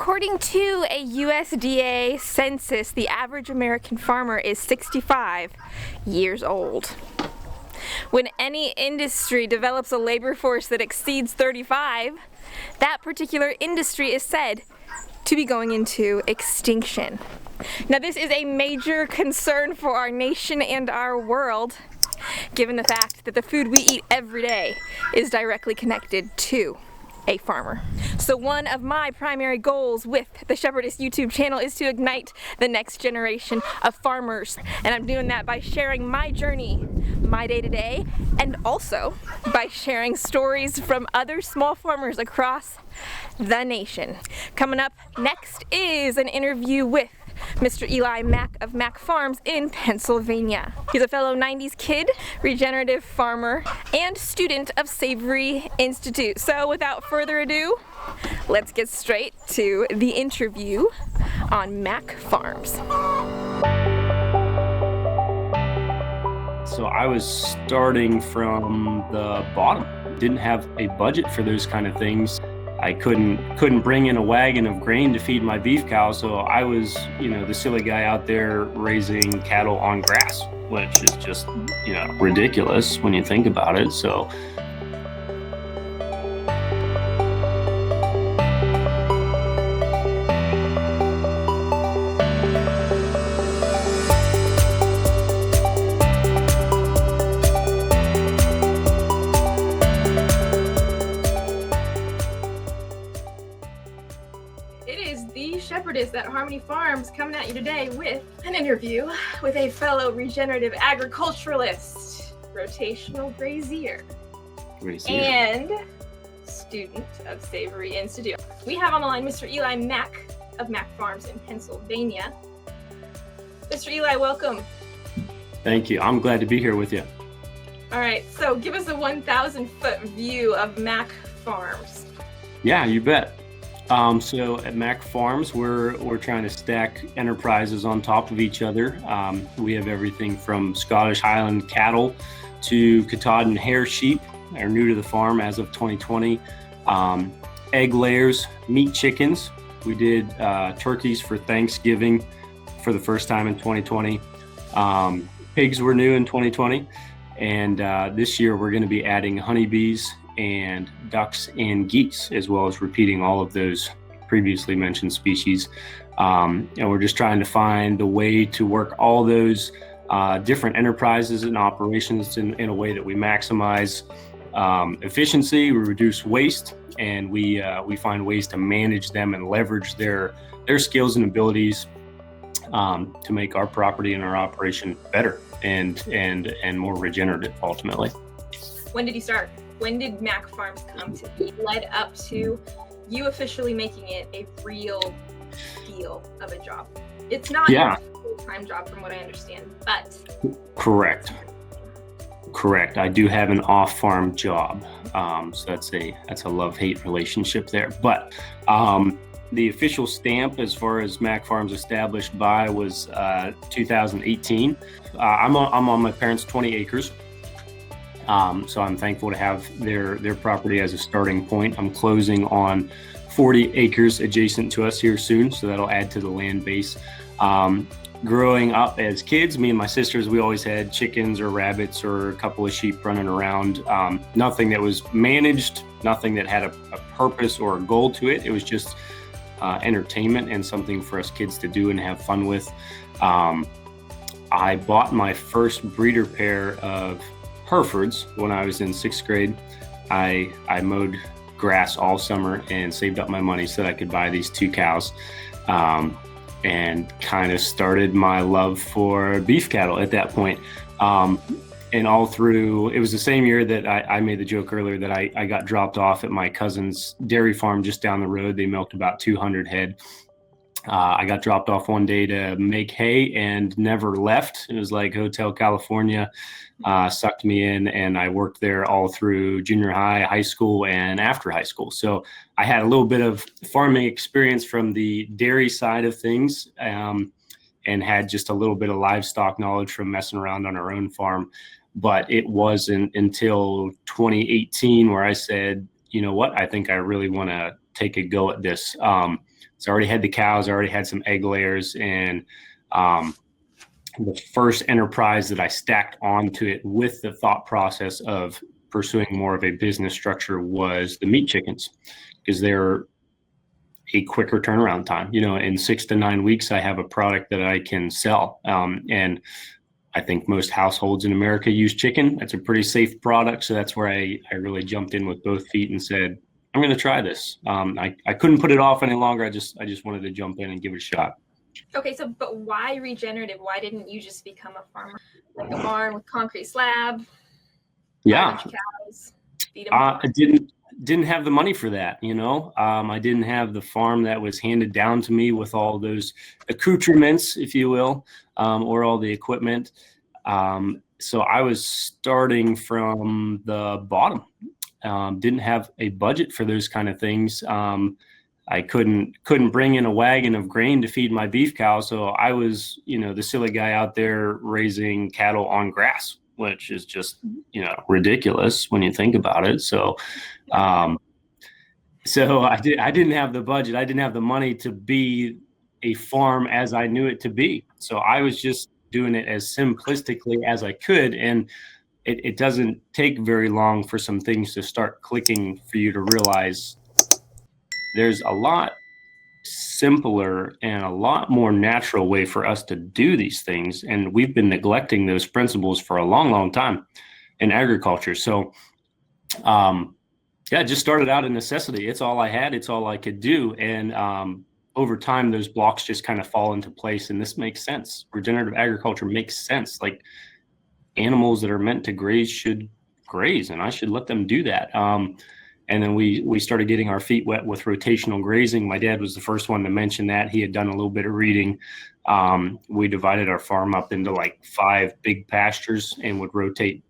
According to a USDA census, the average American farmer is 65 years old. When any industry develops a labor force that exceeds 35, that particular industry is said to be going into extinction. Now, this is a major concern for our nation and our world, given the fact that the food we eat every day is directly connected to a farmer. So one of my primary goals with the Shepherdess YouTube channel is to ignite the next generation of farmers. And I'm doing that by sharing my journey, my day-to-day, and also by sharing stories from other small farmers across the nation. Coming up next is an interview with Mr. Eli Mack of Mack Farms in Pennsylvania. He's a fellow 90s kid, regenerative farmer, and student of Savory Institute. So without further ado, let's get straight to the interview on Mack Farms. So I was starting from the bottom. Didn't have a budget for those kind of things. I couldn't bring in a wagon of grain to feed my beef cow, so I was, the silly guy out there raising cattle on grass, which is just, ridiculous when you think about it. So Shepherdess at Harmony Farms, coming at you today with an interview with a fellow regenerative agriculturalist, rotational grazier, and student of Savory Institute. We have on the line Mr. Eli Mack of Mack Farms in Pennsylvania. Mr. Eli, welcome. Thank you. I'm glad to be here with you. All right, so give us a 1,000-foot view of Mack Farms. Yeah, you bet. So at Mack Farms, we're trying to stack enterprises on top of each other. We have everything from Scottish Highland Cattle to Katahdin Sheep, are new to the farm as of 2020. Egg layers, meat chickens. We did turkeys for Thanksgiving for the first time in 2020. Pigs were new in 2020. And this year we're going to be adding honeybees and ducks and geese, as well as repeating all of those previously mentioned species. And we're just trying to find a way to work all those different enterprises and operations in a way that we maximize efficiency, we reduce waste, and we find ways to manage them and leverage their skills and abilities to make our property and our operation better and more regenerative ultimately. When did you start? When did Mack Farms come to be, led up to you officially making it a real deal of a job? It's not a full-time job from what I understand, but... Correct. I do have an off-farm job, so that's a love-hate relationship there. But the official stamp as far as Mack Farms established by was 2018. I'm on my parents' 20 acres. So I'm thankful to have their property as a starting point. I'm closing on 40 acres adjacent to us here soon, so that'll add to the land base. Growing up as kids, me and my sisters, we always had chickens or rabbits or a couple of sheep running around. Nothing that was managed, nothing that had a purpose or a goal to it. It was just entertainment and something for us kids to do and have fun with. I bought my first breeder pair of Herefords when I was in 6th grade. I mowed grass all summer and saved up my money so that I could buy these 2 cows, and kind of started my love for beef cattle at that point. And all through, it was the same year that I made the joke earlier that I got dropped off at my cousin's dairy farm just down the road. They milked about 200 head. I got dropped off one day to make hay and never left. It was like Hotel California, sucked me in, and I worked there all through junior high, high school, and after high school. So I had a little bit of farming experience from the dairy side of things, and had just a little bit of livestock knowledge from messing around on our own farm. But it wasn't until 2018 where I said, you know what, I think I really want to take a go at this. So I already had the cows, I already had some egg layers, and the first enterprise that I stacked onto it with the thought process of pursuing more of a business structure was the meat chickens, because they're a quicker turnaround time. In 6 to 9 weeks, I have a product that I can sell. And I think most households in America use chicken. That's a pretty safe product. So that's where I really jumped in with both feet and said, I'm going to try this. I couldn't put it off any longer. I just wanted to jump in and give it a shot. Okay, but why regenerative? Why didn't you just become a farmer, like a barn with concrete slab? Yeah, cows, feed them I didn't have the money for that. I didn't have the farm that was handed down to me with all those accoutrements, if you will, or all the equipment. So I was starting from the bottom. Didn't have a budget for those kind of things. I couldn't bring in a wagon of grain to feed my beef cow. So I was, the silly guy out there raising cattle on grass, which is just, ridiculous when you think about it. So, I didn't have the budget. I didn't have the money to be a farm as I knew it to be. So I was just doing it as simplistically as I could. And it doesn't take very long for some things to start clicking for you to realize there's a lot simpler and a lot more natural way for us to do these things. And we've been neglecting those principles for a long, long time in agriculture. So, it just started out of necessity. It's all I had. It's all I could do. And over time, those blocks just kind of fall into place. And this makes sense. Regenerative agriculture makes sense. Like, animals that are meant to graze should graze, and I should let them do that. And then we started getting our feet wet with rotational grazing. My dad was the first one to mention that. He had done a little bit of reading. We divided our farm up into like 5 big pastures and would rotate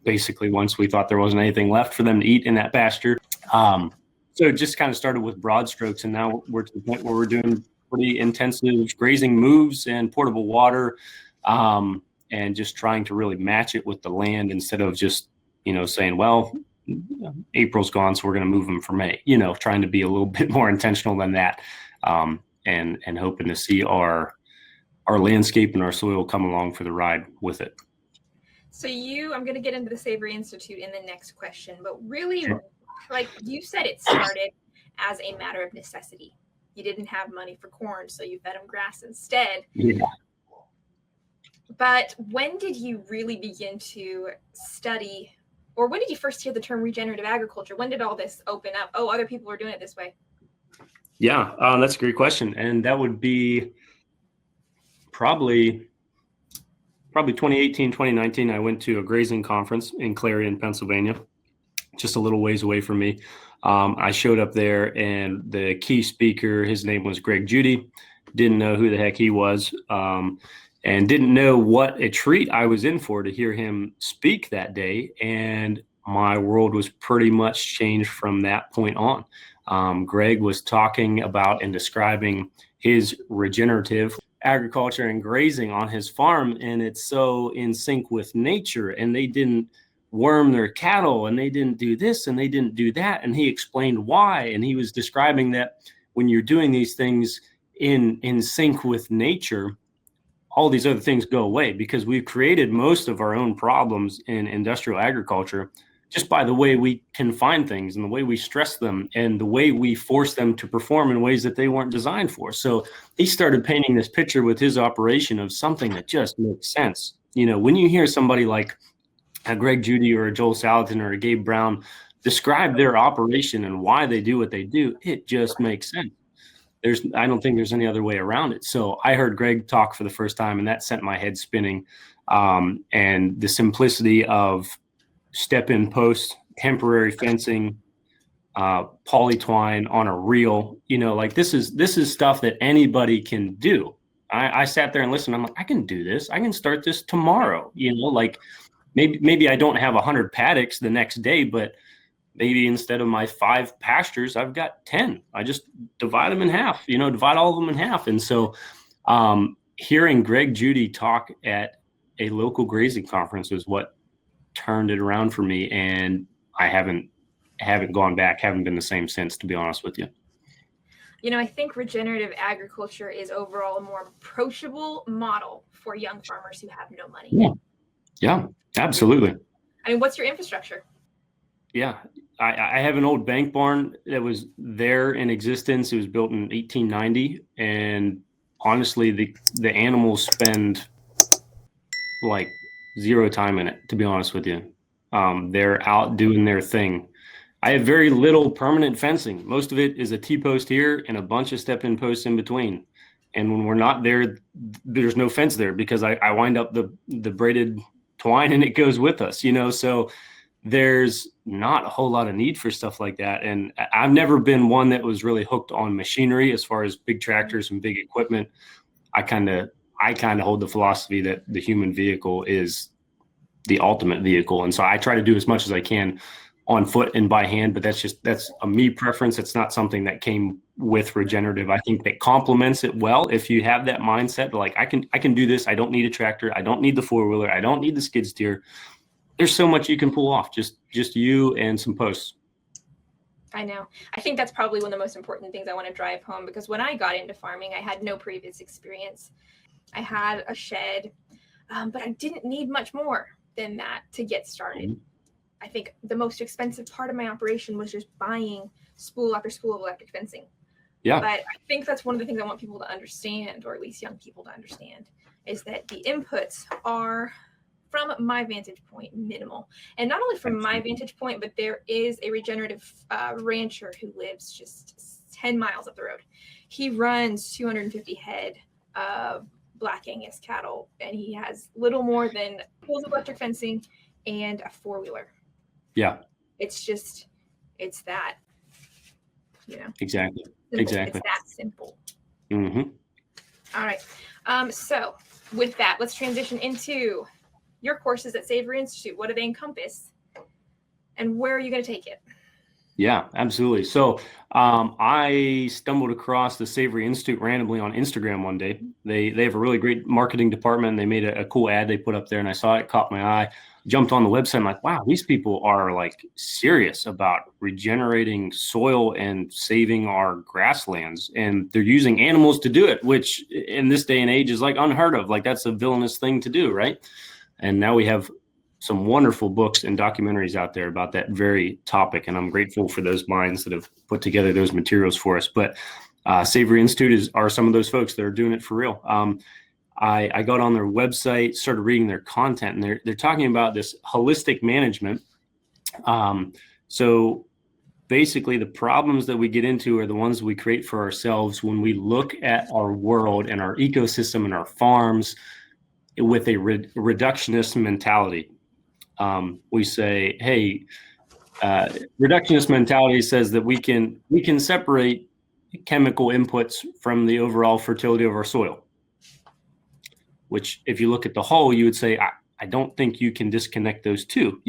basically once we thought there wasn't anything left for them to eat in that pasture. So it just kind of started with broad strokes, and now we're to the point where we're doing pretty intensive grazing moves and portable water, and just trying to really match it with the land instead of just, saying, well, April's gone, so we're going to move them for May, trying to be a little bit more intentional than that, and hoping to see our landscape and our soil come along for the ride with it. So I'm going to get into the Savory Institute in the next question, but really, like you said, it started as a matter of necessity. You didn't have money for corn, so you fed them grass instead. Yeah. But when did you really begin to study, or when did you first hear the term regenerative agriculture? When did all this open up? Oh, other people are doing it this way. Yeah, that's a great question. And that would be probably 2018, 2019. I went to a grazing conference in Clarion, Pennsylvania, just a little ways away from me. I showed up there, and the key speaker, his name was Greg Judy. Didn't know who the heck he was. And didn't know what a treat I was in for to hear him speak that day. And my world was pretty much changed from that point on. Greg was talking about and describing his regenerative agriculture and grazing on his farm, and it's so in sync with nature. And they didn't worm their cattle, and they didn't do this, and they didn't do that. And he explained why. And he was describing that when you're doing these things in sync with nature, all these other things go away, because we've created most of our own problems in industrial agriculture just by the way we confine things and the way we stress them and the way we force them to perform in ways that they weren't designed for. So he started painting this picture with his operation of something that just makes sense. When you hear somebody like a Greg Judy or a Joel Salatin or a Gabe Brown describe their operation and why they do what they do, it just makes sense. I don't think there's any other way around it. So I heard Greg talk for the first time, and that sent my head spinning. And the simplicity of step-in post, temporary fencing, polytwine on a reel, this is stuff that anybody can do. I sat there and listened. I'm like, I can do this. I can start this tomorrow. Maybe I don't have 100 paddocks the next day, but maybe instead of my 5 pastures, I've got 10. I just divide them in half, divide all of them in half. And so hearing Greg Judy talk at a local grazing conference is what turned it around for me. And I haven't gone back, haven't been the same since, to be honest with you. I think regenerative agriculture is overall a more approachable model for young farmers who have no money. Yeah, absolutely. I mean, what's your infrastructure? Yeah, I have an old bank barn that was there in existence. It was built in 1890, and honestly, the animals spend like zero time in it, to be honest with you. They're out doing their thing. I have very little permanent fencing. Most of it is a T-post here and a bunch of step-in posts in between. And when we're not there, there's no fence there because I wind up the braided twine and it goes with us, so there's not a whole lot of need for stuff like that. And I've never been one that was really hooked on machinery as far as big tractors and big equipment. I kind of hold the philosophy that the human vehicle is the ultimate vehicle. And so I try to do as much as I can on foot and by hand, but that's a me preference. It's not something that came with regenerative. I think that complements it well. If you have that mindset, like I can do this. I don't need a tractor. I don't need the 4-wheeler. I don't need the skid steer. There's so much you can pull off. Just you and some posts. I know. I think that's probably one of the most important things I want to drive home, because when I got into farming, I had no previous experience. I had a shed, but I didn't need much more than that to get started. Mm-hmm. I think the most expensive part of my operation was just buying spool after spool of electric fencing. Yeah. But I think that's one of the things I want people to understand, or at least young people to understand, is that the inputs are, from my vantage point, minimal. And not only from my vantage point, but there is a regenerative rancher who lives just 10 miles up the road. He runs 250 head of Black Angus cattle, and he has little more than poles of electric fencing and a 4-wheeler. Yeah. It's that, Exactly. Simple. Exactly. It's that simple. Mm-hmm. All right. So with that, let's transition into your courses at Savory Institute. What do they encompass, and where are you going to take it? Yeah, absolutely. So I stumbled across the Savory Institute randomly on Instagram one day. They have a really great marketing department. They made a cool ad they put up there, and I saw it, caught my eye, jumped on the website. I'm like, wow, these people are like serious about regenerating soil and saving our grasslands. And they're using animals to do it, which in this day and age is like unheard of. Like that's a villainous thing to do, right? And now we have some wonderful books and documentaries out there about that very topic. And I'm grateful for those minds that have put together those materials for us. But Savory Institute are some of those folks that are doing it for real. I got on their website, started reading their content, and they're talking about this holistic management. So basically the problems that we get into are the ones we create for ourselves when we look at our world and our ecosystem and our farms with a reductionist mentality. We say, hey, reductionist mentality says that we can separate chemical inputs from the overall fertility of our soil, which if you look at the whole, you would say, I don't think you can disconnect those two,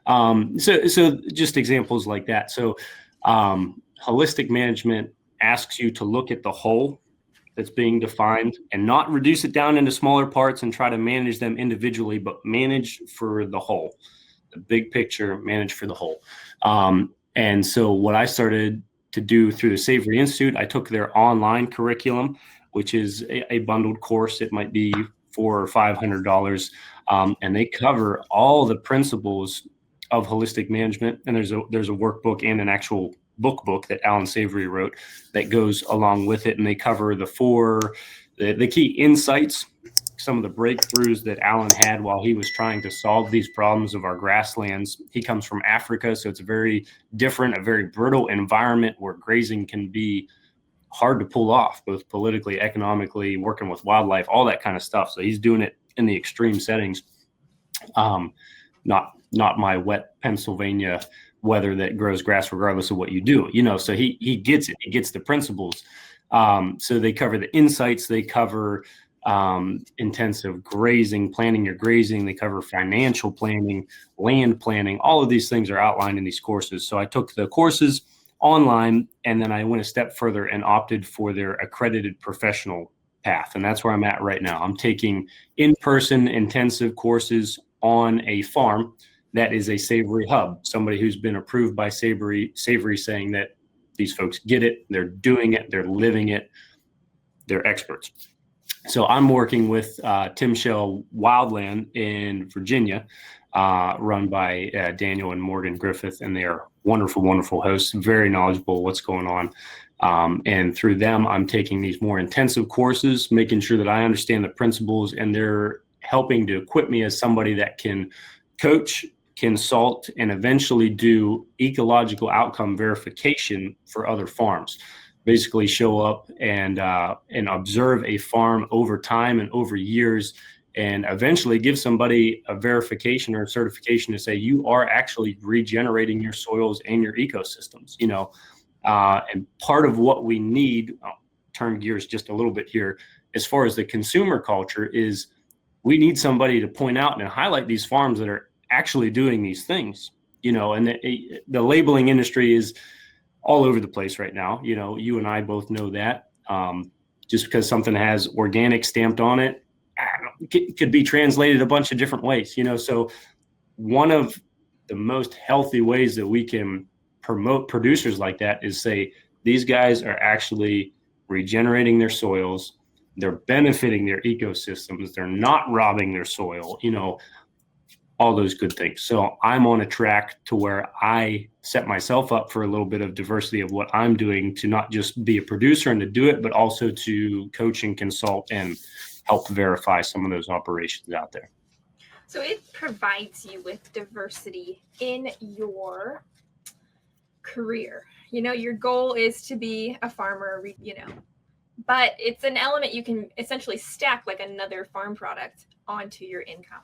So just examples like that. So holistic management asks you to look at the whole that's being defined and not reduce it down into smaller parts and try to manage them individually, but manage for the whole, the big picture, manage for the whole. And so what I started to do through the Savory Institute, I took their online curriculum, which is a bundled course. It might be $400 or $500. And they cover all the principles of holistic management. And there's a workbook and an actual book that Alan Savory wrote that goes along with it. And they cover the key insights, some of the breakthroughs that Alan had while he was trying to solve these problems of our grasslands. He comes from Africa, so it's a very different, a very brittle environment where grazing can be hard to pull off, both politically, economically, working with wildlife, all that kind of stuff. So he's doing it in the extreme settings, not my wet Pennsylvania weather that grows grass regardless of what you do, so he gets it. He gets the principles. So they cover the insights. They cover intensive grazing, planning your grazing. They cover financial planning, land planning. All of these things are outlined in these courses. So I took the courses online, and then I went a step further and opted for their accredited professional path. And that's where I'm at right now. I'm taking in-person intensive courses on a farm that is a Savory hub, somebody who's been approved by Savory saying that these folks get it, they're doing it, they're living it, they're experts. So I'm working with Tim Shell Wildland in Virginia, run by Daniel and Morgan Griffith, and they are wonderful, wonderful hosts, very knowledgeable what's going on. And through them, I'm taking these more intensive courses, making sure that I understand the principles, and they're helping to equip me as somebody that can coach, consult, and eventually do ecological outcome verification for other farms. Basically show up and observe a farm over time and over years, and eventually give somebody a verification or a certification to say you are actually regenerating your soils and your ecosystems, and part of what we need, I'll turn gears just a little bit here, as far as the consumer culture, is we need somebody to point out and highlight these farms that are actually doing these things, and the labeling industry is all over the place right now. You and I both know that. Just because something has organic stamped on it, it could be translated a bunch of different ways, so one of the most healthy ways that we can promote producers like that is say, these guys are actually regenerating their soils, they're benefiting their ecosystems, they're not robbing their soil, all those good things. So I'm on a track to where I set myself up for a little bit of diversity of what I'm doing, to not just be a producer and to do it, but also to coach and consult and help verify some of those operations out there. So it provides you with diversity in your career. Your goal is to be a farmer, but it's an element you can essentially stack like another farm product onto your income.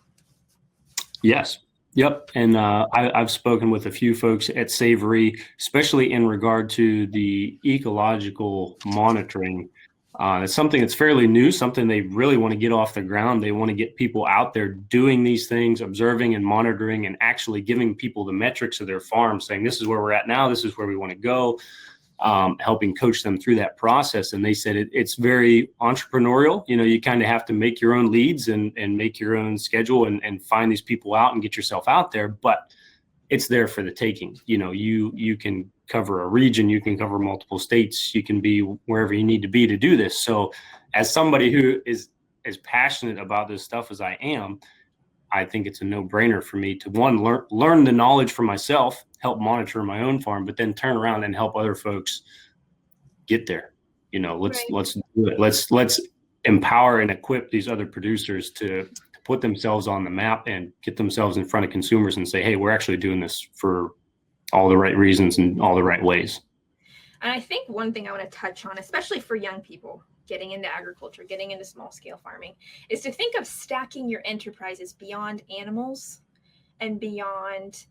Yes. Yep. And I've spoken with a few folks at Savory, especially in regard to the ecological monitoring. It's something that's fairly new, something they really want to get off the ground. They want to get people out there doing these things, observing and monitoring, and actually giving people the metrics of their farm, saying this is where we're at now, this is where we want to go. Helping coach them through that process. And they said it's very entrepreneurial. You kind of have to make your own leads and make your own schedule and find these people out and get yourself out there, but it's there for the taking. You can cover a region, you can cover multiple states, you can be wherever you need to be to do this. So as somebody who is as passionate about this stuff as I am, I think it's a no-brainer for me to learn the knowledge for myself, help monitor my own farm, but then turn around and help other folks get there. Let's do it. Let's empower and equip these other producers to put themselves on the map and get themselves in front of consumers and say, hey, we're actually doing this for all the right reasons and all the right ways. And I think one thing I want to touch on, especially for young people getting into agriculture, getting into small scale farming, is to think of stacking your enterprises beyond animals and beyond,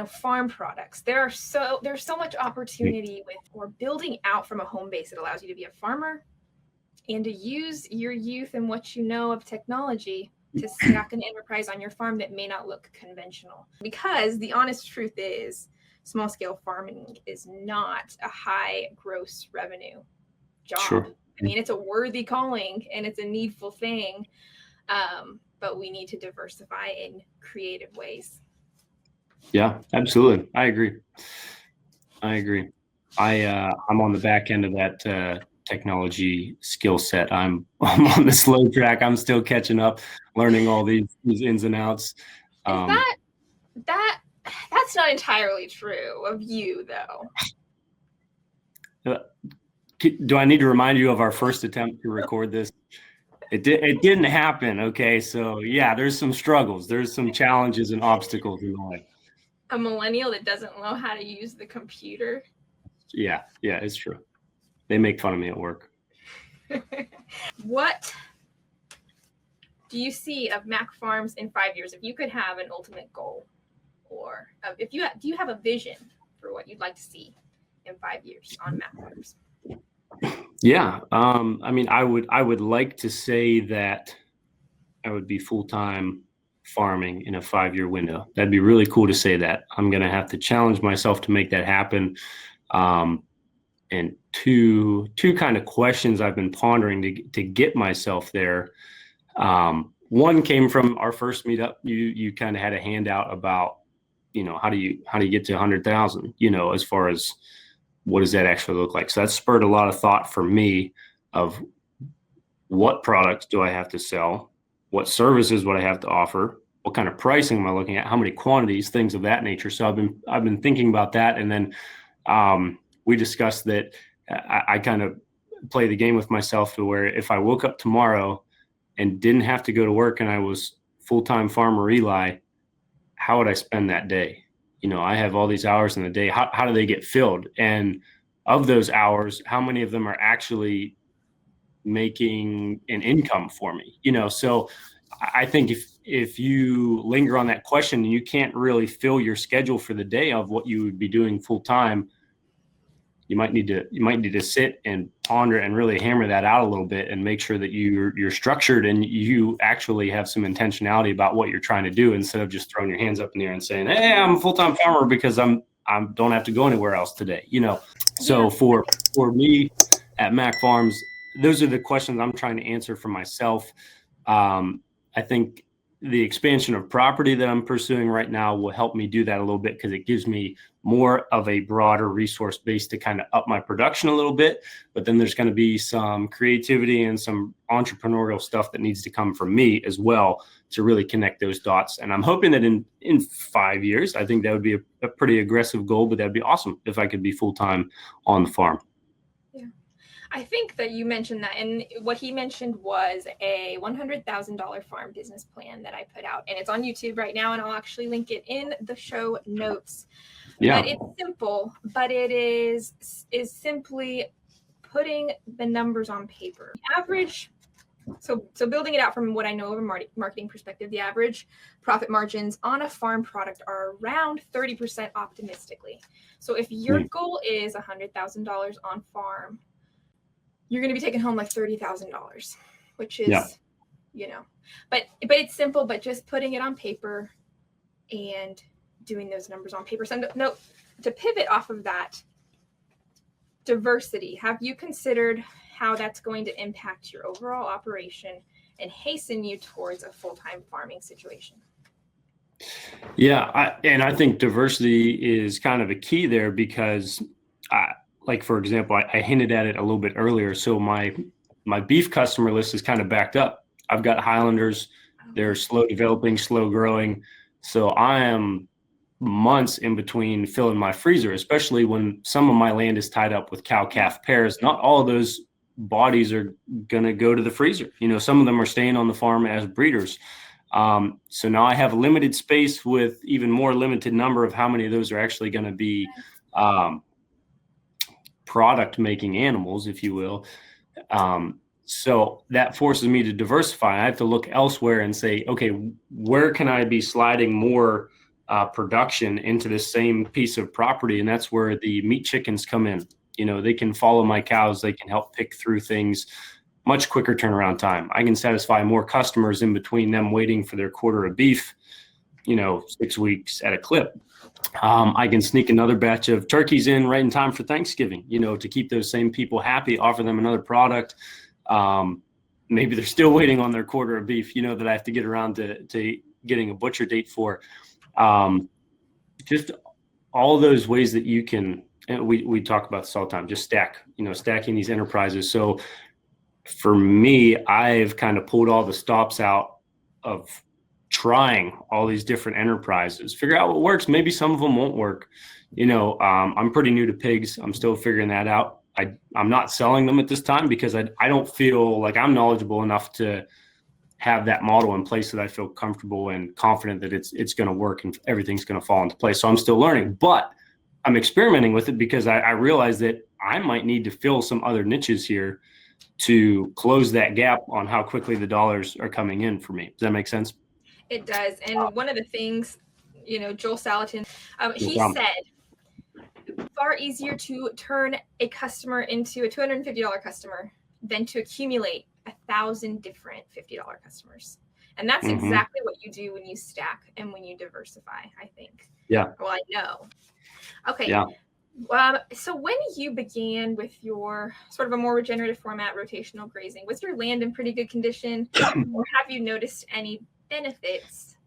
farm products. There's so much opportunity with, or building out from a home base that allows you to be a farmer and to use your youth and what you know of technology to stack an enterprise on your farm that may not look conventional. Because the honest truth is, small scale farming is not a high gross revenue job. Sure. I mean, it's a worthy calling and it's a needful thing, but we need to diversify in creative ways. Yeah, absolutely. I agree. I'm on the back end of that technology skill set. I'm on the slow track. I'm still catching up, learning all these ins and outs. That's not entirely true of you, though. Do I need to remind you of our first attempt to record this? It didn't happen. Okay, so yeah, there's some struggles, there's some challenges and obstacles in the way. A millennial that doesn't know how to use the computer. Yeah, it's true. They make fun of me at work. What do you see of Mack Farms in 5 years? If you could have an ultimate goal, or do you have a vision for what you'd like to see in 5 years on Mack Farms? Yeah, I would like to say that I would be full-time farming in a 5-year window. That'd be really cool to say that. I'm going to have to challenge myself to make that happen. And two kind of questions I've been pondering to get myself there. One came from our first meetup. You kind of had a handout about, how do you get to 100,000, as far as what does that actually look like? So that spurred a lot of thought for me of what products do I have to sell? What services would I have to offer? What kind of pricing am I looking at? How many quantities, things of that nature. So I've been thinking about that. And then we discussed that I kind of play the game with myself to where if I woke up tomorrow and didn't have to go to work and I was full-time farmer Eli, how would I spend that day? I have all these hours in the day. How do they get filled? And of those hours, how many of them are actually making an income for me? So I think if you linger on that question and you can't really fill your schedule for the day of what you would be doing full time, you might need to sit and ponder and really hammer that out a little bit and make sure that you're structured and you actually have some intentionality about what you're trying to do, instead of just throwing your hands up in the air and saying, hey, I'm a full-time farmer because I don't have to go anywhere else today. So for me at Mack Farms, those are the questions I'm trying to answer for myself. I think the expansion of property that I'm pursuing right now will help me do that a little bit, because it gives me more of a broader resource base to kind of up my production a little bit. But then there's going to be some creativity and some entrepreneurial stuff that needs to come from me as well to really connect those dots. And I'm hoping that in 5 years, I think that would be a pretty aggressive goal, but that'd be awesome if I could be full-time on the farm. I think that you mentioned that, and what he mentioned was a $100,000 farm business plan that I put out, and it's on YouTube right now, and I'll actually link it in the show notes. Yeah. But it's simple, but it is simply putting the numbers on paper. Average, so building it out from what I know of a marketing perspective, the average profit margins on a farm product are around 30% optimistically. So if your goal is $100,000 on farm, you're going to be taking home like $30,000, which is, but it's simple, but just putting it on paper and doing those numbers on paper. So to pivot off of that, diversity, have you considered how that's going to impact your overall operation and hasten you towards a full-time farming situation? Yeah. I think diversity is kind of a key there, because like, for example, I hinted at it a little bit earlier. So my beef customer list is kind of backed up. I've got Highlanders. They're slow developing, slow growing. So I am months in between filling my freezer, especially when some of my land is tied up with cow-calf pairs. Not all of those bodies are going to go to the freezer. Some of them are staying on the farm as breeders. So now I have limited space with even more limited number of how many of those are actually going to be product making animals, if you will. So that forces me to diversify. I have to look elsewhere and say, okay, where can I be sliding more production into the same piece of property? And that's where the meat chickens come in. They can follow my cows. They can help pick through things, much quicker turnaround time. I can satisfy more customers in between them waiting for their quarter of beef, 6 weeks at a clip. I can sneak another batch of turkeys in right in time for Thanksgiving, to keep those same people happy, offer them another product. Maybe they're still waiting on their quarter of beef, that I have to get around to getting a butcher date for. Just all those ways that you can, and we talk about this all the time, just stacking these enterprises. So for me, I've kind of pulled all the stops out of trying all these different enterprises, figure out what works. Maybe some of them won't work. I'm pretty new to pigs. I'm still figuring that out. I'm not selling them at this time because I don't feel like I'm knowledgeable enough to have that model in place that I feel comfortable and confident that it's going to work and everything's going to fall into place. So I'm still learning, but I'm experimenting with it because I realize that I might need to fill some other niches here to close that gap on how quickly the dollars are coming in for me. Does that make sense? It does. And one of the things, Joel Salatin, he said, far easier to turn a customer into a $250 customer than to accumulate 1,000 different $50 customers. And that's exactly what you do when you stack and when you diversify, I think. Yeah. Well, I know. Okay. Yeah. So when you began with your sort of a more regenerative format, rotational grazing, was your land in pretty good condition, or have you noticed any benefits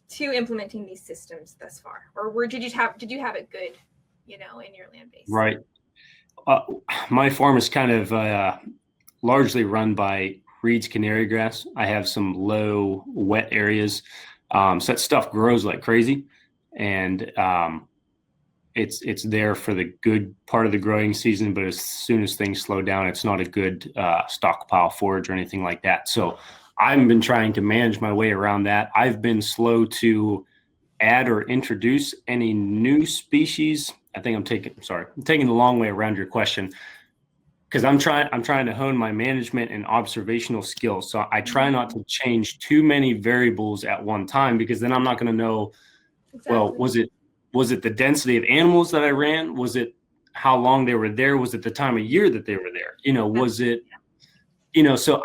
to implementing these systems thus far, or did you have it good, in your land base? Right. Uh, my farm is kind of largely run by Reed's canary grass. I have some low wet areas, so that stuff grows like crazy, and it's there for the good part of the growing season. But as soon as things slow down, it's not a good stockpile forage or anything like that. So I've been trying to manage my way around that. I've been slow to add or introduce any new species. I'm taking the long way around your question, because I'm trying to hone my management and observational skills. So I try not to change too many variables at one time, because then I'm not going to know, Exactly. well, was it the density of animals that I ran? Was it how long they were there? Was it the time of year that they were there? Was it, so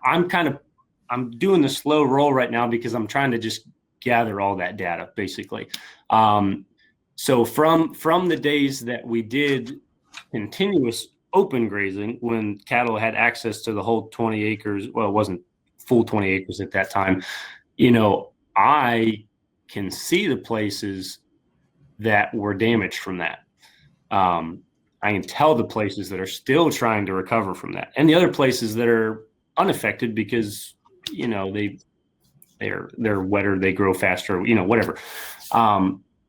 I'm doing the slow roll right now, because I'm trying to just gather all that data, basically. So from the days that we did continuous open grazing, when cattle had access to the whole 20 acres, well, it wasn't full 20 acres at that time, I can see the places that were damaged from that. I can tell the places that are still trying to recover from that, and the other places that are unaffected because, they're wetter, they grow faster, whatever.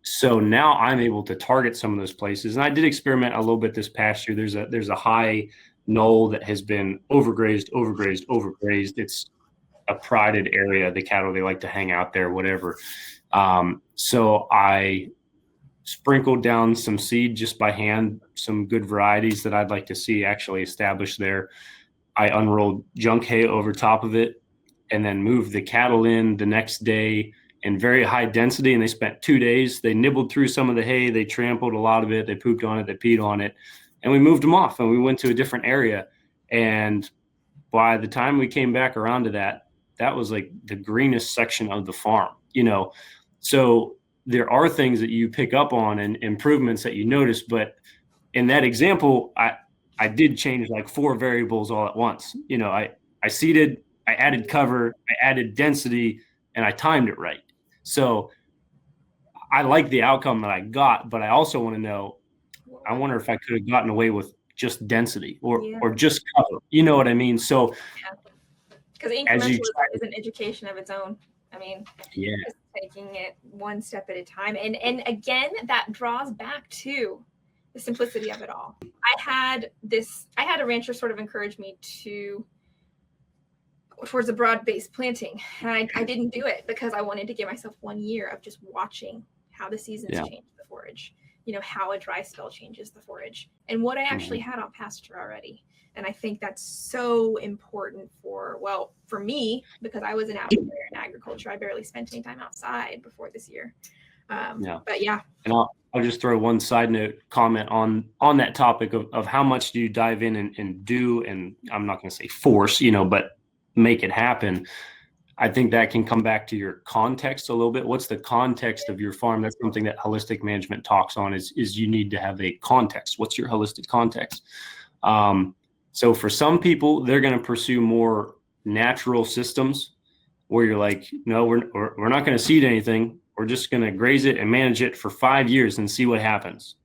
So now I'm able to target some of those places. And I did experiment a little bit this past year. There's a high knoll that has been overgrazed. It's a prided area. The cattle, they like to hang out there, whatever. So I sprinkled down some seed just by hand, some good varieties that I'd like to see actually established there. I unrolled junk hay over top of it, and then moved the cattle in the next day in very high density. And they spent 2 days. They nibbled through some of the hay. They trampled a lot of it. They pooped on it. They peed on it. And we moved them off, and we went to a different area. And by the time we came back around to that was like the greenest section of the farm, So there are things that you pick up on and improvements that you notice. But in that example, I did change like 4 variables all at once. I seeded, I added cover, I added density, and I timed it right. So I like the outcome that I got, but I also want to know, I wonder if I could have gotten away with just density or just cover. You know what I mean? So because incrementalism is an education of its own. I mean, just taking it one step at a time. And again, that draws back to the simplicity of it all. I had a rancher sort of encourage me towards a broad-based planting. And I didn't do it because I wanted to give myself 1 year of just watching how the seasons change the forage, how a dry spell changes the forage, and what I actually had on pasture already. And I think that's so important for me, because I was an outlier in agriculture. I barely spent any time outside before this year. But yeah. And I'll just throw one side note comment on that topic of how much do you dive in and do, and I'm not going to say force, but make it happen. I think that can come back to your context a little bit. What's the context of your farm? That's something that holistic management talks on is you need to have a context. What's your holistic context? So for some people, they're going to pursue more natural systems where you're like, no, we're not going to seed anything. We're just going to graze it and manage it for 5 years and see what happens.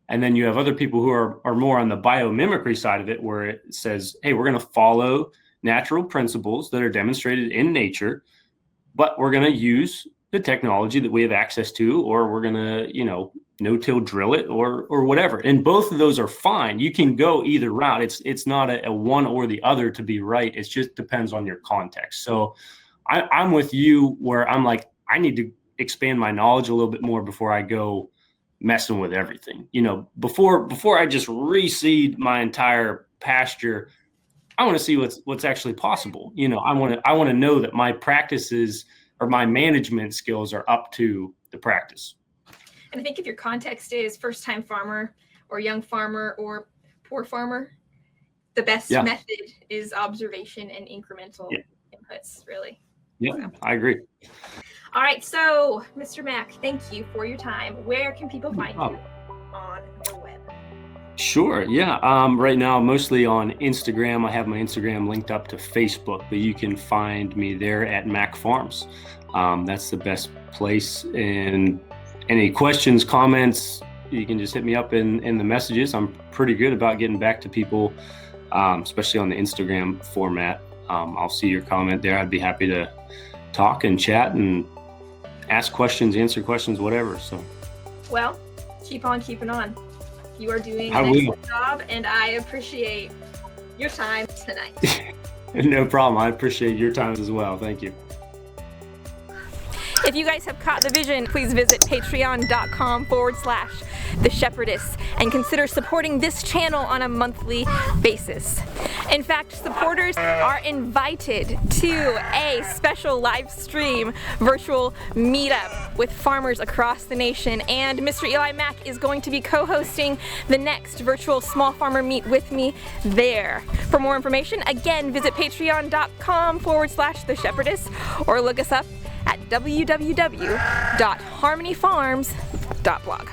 And then you have other people who are more on the biomimicry side of it, where it says, hey, we're going to follow natural principles that are demonstrated in nature, but we're going to use the technology that we have access to, or we're going to, no-till drill it or whatever. And both of those are fine. You can go either route. It's not a one or the other to be right. It just depends on your context. So I'm with you where I'm like, I need to expand my knowledge a little bit more before I go messing with everything. Before I just reseed my entire pasture, I want to see what's actually possible. I want to know that my practices or my management skills are up to the practice. And I think if your context is first-time farmer or young farmer or poor farmer, the best method is observation and incremental inputs, really. Yeah, so. I agree. All right, so Mr. Mack, thank you for your time. Where can people find you on the web? Sure, yeah. Right now, mostly on Instagram. I have my Instagram linked up to Facebook, but you can find me there at Mack Farms. That's the best place. And any questions, comments, you can just hit me up in the messages. I'm pretty good about getting back to people, especially on the Instagram format. I'll see your comment there. I'd be happy to talk and chat and ask questions, answer questions, whatever. So, well, keep on keeping on. You are doing an excellent job, and I appreciate your time tonight. No problem. I appreciate your time as well. Thank you. If you guys have caught the vision, please visit patreon.com/The Shepherdess and consider supporting this channel on a monthly basis. In fact, supporters are invited to a special live stream virtual meetup with farmers across the nation, and Mr. Eli Mack is going to be co-hosting the next virtual small farmer meet with me there. For more information, again, visit patreon.com/The Shepherdess or look us up at www.harmonyfarms.blog.